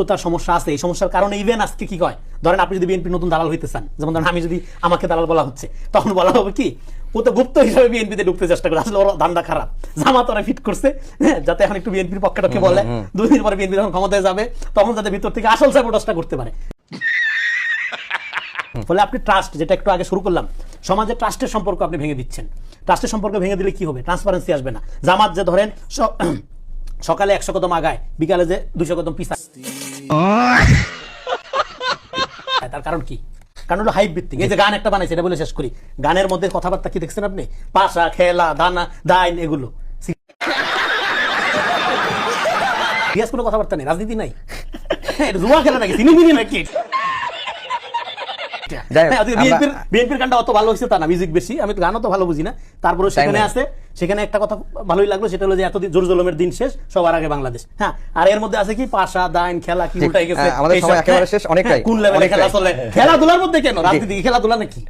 গুপ্ততার সমস্যা আছে, এই সমস্যার কারণে ইভেন আজকে কি কয়, ধরেন আপনি যদি বিএনপি নতুন দালাল হইতে চান, যেমন ধরেন আমি যদি আমাকে দালাল বলা হচ্ছে, তখন বলা হবে কি ও তো গুপ্ত হিসাবে বিএনপিতে ঢুকতে চেষ্টা করে, আসলে ওর ধান্দা খারাপ, জামাত ওরা ফিট করছে, হ্যাঁ, যাতে এখন একটু বিএনপির পক্ষে টক্ষে বলে, 2 দিন পরে বিএনপি যখন ক্ষমতায় যাবে তখন যাতে ভিতর থেকে আসল সাপোর্টাসটা করতে পারে। ফলে আপনি ট্রাস্ট, যেটা একটু আগে শুরু করলাম, সমাজে ট্রাস্টের সম্পর্ক আপনি ভেঙে দিচ্ছেন। ট্রাস্টের সম্পর্ক ভেঙে দিলে কি হবে? ট্রান্সপারেন্সি আসবে না। জামাত যে ধরেন সকালে 100 কদম আগায়, বিকালে যে 200 কদম পিছায়, তার কারণ কি? কারণ হলো হাইপ ভিত্তিক। এই যে গান একটা বানাইছে, এটা বলে শেষ করি, গানের মধ্যে কথাবার্তা কি দেখছেন আপনি? পাশা, খেলা, দানা, দাইন, এগুলো সিরিয়াস কোনো কথাবার্তা নেই, রাজনীতি নাই, জুয়া খেলা নাকি, সিনেমিনি নাকি? বিএনপির গানটা অত ভালো হয়েছে তা না, মিউজিক বেশি, আমি গানও তো ভালো বুঝি না, তারপরে সেখানে আছে, সেখানে একটা কথা ভালোই লাগলো, সেটা হলো যে এত জোর জুলুমের দিন শেষ, সবার আগে বাংলাদেশ। হ্যাঁ, আর এর মধ্যে আছে কি পাশা, দাইন, খেলা, কি উল্টাই গেছে, কোন লেভেলে খেলা চলে, খেলাধুলার মধ্যে কেন রাজনীতি? খেলাধুলা নাকি?